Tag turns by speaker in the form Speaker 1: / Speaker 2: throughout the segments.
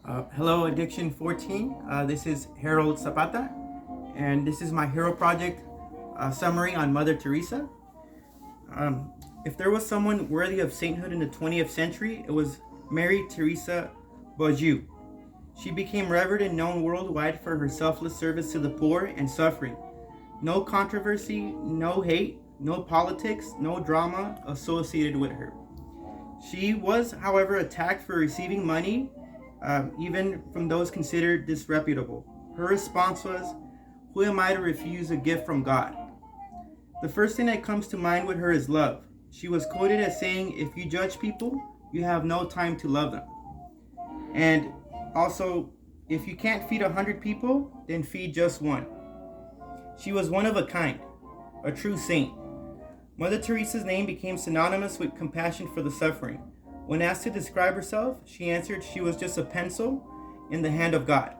Speaker 1: Hello, Addiction 14. This is Harold Zapata, and this is my Hero Project summary on Mother Teresa. If there was someone worthy of sainthood in the 20th century, it was Mary Teresa Bourgeois. She became revered and known worldwide for her selfless service to the poor and suffering. No controversy, no hate, no politics, no drama associated with her. She was, however, attacked for receiving money, even from those considered disreputable. Her response was, "Who am I to refuse a gift from God?" The first thing that comes to mind with her is love. She was quoted as saying, "If you judge people, you have no time to love them." And also, if you can't feed 100 people, then feed just one. She was one of a kind, a true saint. Mother Teresa's name became synonymous with compassion for the suffering. When asked to describe herself, she answered she was just a pencil in the hand of God.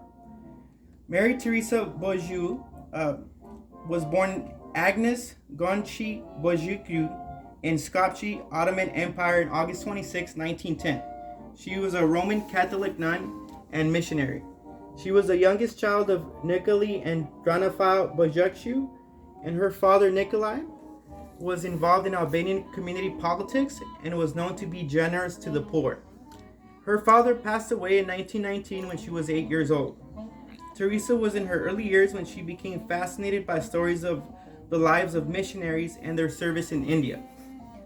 Speaker 1: Mary Teresa Bourgeois was born Agnes Gonchi Bourgeois in Skopje, Ottoman Empire on August 26, 1910. She was a Roman Catholic nun and missionary. She was the youngest child of Nikolai and Dranafal Bourgeois, and her father Nikolai was involved in Albanian community politics and was known to be generous to the poor. Her father passed away in 1919 when she was 8 years old. Teresa was in her early years when she became fascinated by stories of the lives of missionaries and their service in India.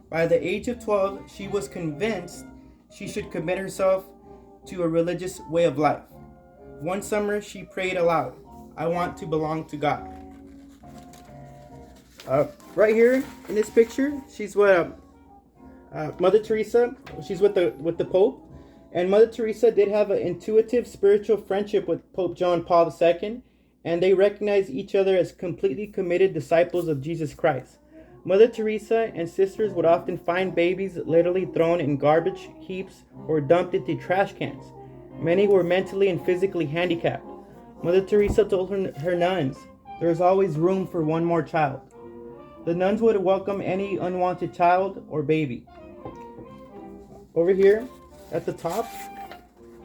Speaker 1: By the age of 12, she was convinced she should commit herself to a religious way of life. One summer, she prayed aloud, "I want to belong to God." Right here in this picture, she's with Mother Teresa. She's with the Pope, and Mother Teresa did have an intuitive spiritual friendship with Pope John Paul II, and they recognized each other as completely committed disciples of Jesus Christ. Mother Teresa and sisters would often find babies literally thrown in garbage heaps or dumped into trash cans. Many were mentally and physically handicapped. Mother Teresa told her nuns, "There is always room for one more child." The nuns would welcome any unwanted child or baby. Over here at the top,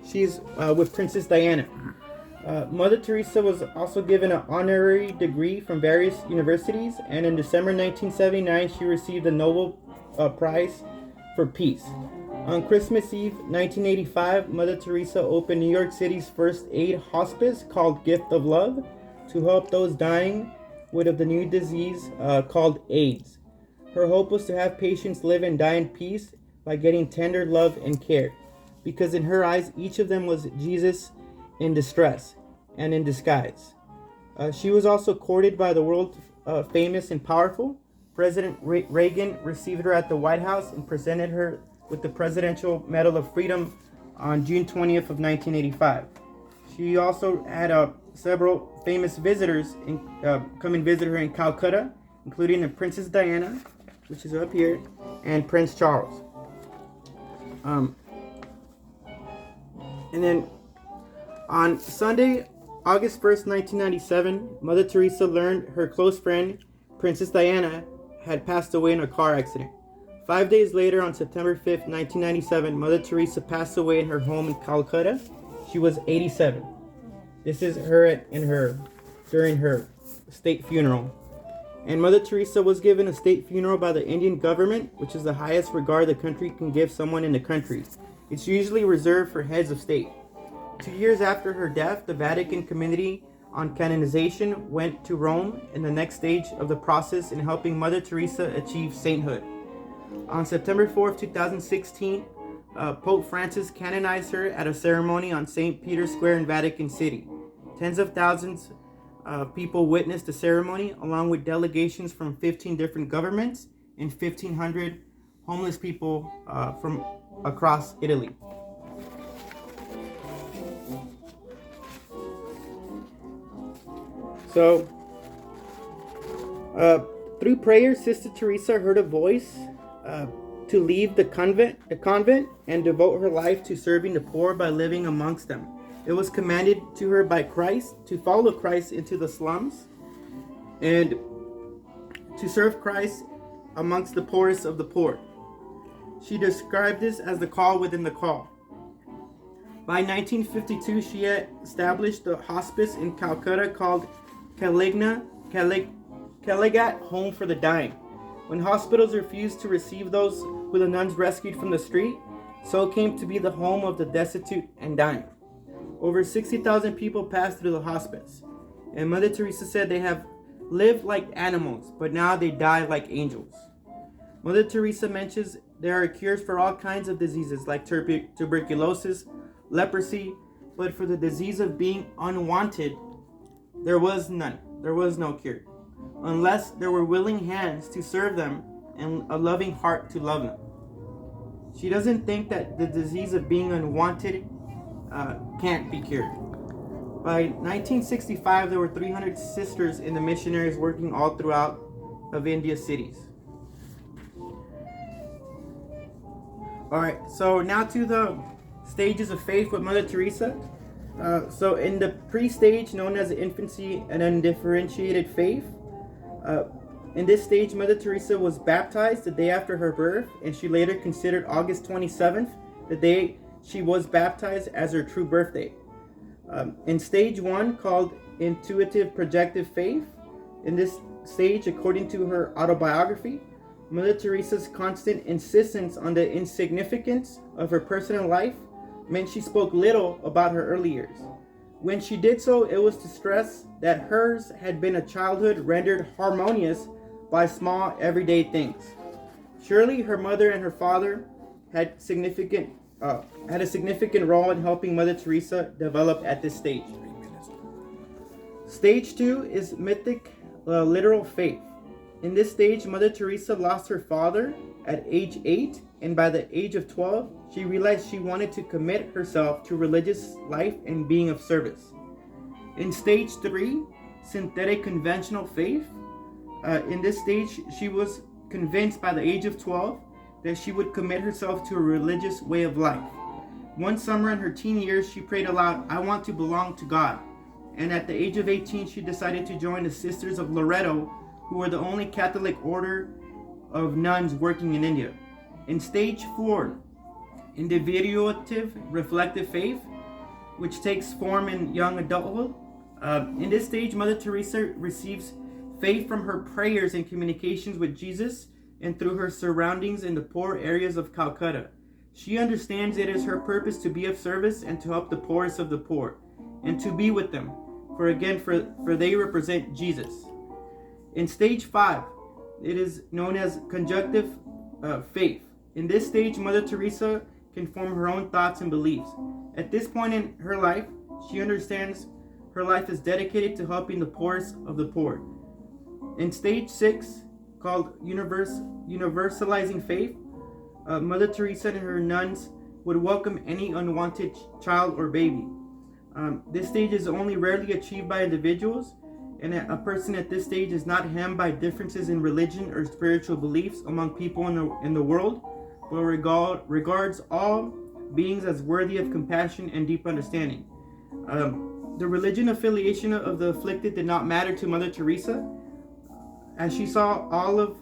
Speaker 1: she's with Princess Diana. Mother Teresa was also given an honorary degree from various universities, and in December 1979, she received the Nobel Prize for Peace. On Christmas Eve 1985, Mother Teresa opened New York City's first aid hospice called Gift of Love to help those dying with the new disease called AIDS. Her hope was to have patients live and die in peace by getting tender love and care, because in her eyes, each of them was Jesus in distress and in disguise. She was also courted by the world famous and powerful. President Reagan received her at the White House and presented her with the Presidential Medal of Freedom on June 20th of 1985. She also had several famous visitors come and visit her in Calcutta, including the Princess Diana, which is up here, and Prince Charles. And then on Sunday, August 1st, 1997, Mother Teresa learned her close friend, Princess Diana, had passed away in a car accident. 5 days later, on September 5th, 1997, Mother Teresa passed away in her home in Calcutta. She was 87. This is her during her state funeral. And Mother Teresa was given a state funeral by the Indian government, which is the highest regard the country can give someone in the country. It's usually reserved for heads of state. 2 years after her death, the Vatican Committee on Canonization went to Rome in the next stage of the process in helping Mother Teresa achieve sainthood. On September 4th, 2016, Pope Francis canonized her at a ceremony on St. Peter's Square in Vatican City. Tens of thousands of people witnessed the ceremony, along with delegations from 15 different governments and 1,500 homeless people from across Italy. So, through prayer, Sister Teresa heard a voice to leave the convent and devote her life to serving the poor by living amongst them. It was commanded to her by Christ to follow Christ into the slums and to serve Christ amongst the poorest of the poor. She described this as the call within the call. By 1952, she had established a hospice in Calcutta called Kaligat Home for the Dying. When hospitals refused to receive those who the nuns rescued from the street, so came to be the home of the destitute and dying. Over 60,000 people passed through the hospice, and Mother Teresa said they have lived like animals, but now they die like angels. Mother Teresa mentions there are cures for all kinds of diseases like tuberculosis, leprosy, but for the disease of being unwanted, there was none. There was no cure, unless there were willing hands to serve them and a loving heart to love them. She doesn't think that the disease of being unwanted can't be cured. By 1965, there were 300 sisters in the missionaries working all throughout of India's cities. All right, so now to the stages of faith with Mother Teresa. So in the pre-stage known as infancy and undifferentiated faith, in this stage, Mother Teresa was baptized the day after her birth, and she later considered August 27th, the day she was baptized, as her true birthday. In stage 1, called intuitive projective faith, in this stage, according to her autobiography, Mother Teresa's constant insistence on the insignificance of her personal life meant she spoke little about her early years. When she did so, it was to stress that hers had been a childhood rendered harmonious by small everyday things. Surely her mother and her father had a significant role in helping Mother Teresa develop at this stage. Stage 2 is mythic literal faith. In this stage, Mother Teresa lost her father at age 8, and by the age of 12, she realized she wanted to commit herself to religious life and being of service. In stage 3, synthetic conventional faith, in this stage, she was convinced by the age of 12 that she would commit herself to a religious way of life. One summer in her teen years, she prayed aloud, "I want to belong to God." And at the age of 18, she decided to join the Sisters of Loreto, who were the only Catholic order of nuns working in India. In stage 4, individuative reflective faith, which takes form in young adulthood. In this stage, Mother Teresa receives faith from her prayers and communications with Jesus and through her surroundings in the poor areas of Calcutta. She understands it is her purpose to be of service and to help the poorest of the poor, and to be with them, for they represent Jesus. In stage 5, it is known as conjunctive faith. In this stage, Mother Teresa can form her own thoughts and beliefs. At this point in her life, she understands her life is dedicated to helping the poorest of the poor. In stage 6, called universalizing faith, Mother Teresa and her nuns would welcome any unwanted child or baby. This stage is only rarely achieved by individuals, and a person at this stage is not hemmed by differences in religion or spiritual beliefs among people in the world, but regards all beings as worthy of compassion and deep understanding. The religion affiliation of the afflicted did not matter to Mother Teresa, as she saw all of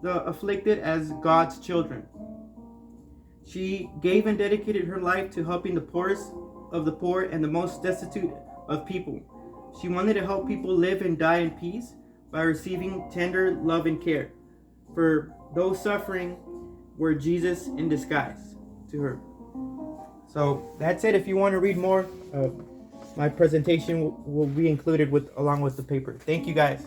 Speaker 1: the afflicted as God's children. She gave and dedicated her life to helping the poorest of the poor and the most destitute of people. She wanted to help people live and die in peace by receiving tender love and care. For those suffering were Jesus in disguise to her. So that's it. If you want to read more, my presentation will be included along with the paper. Thank you guys.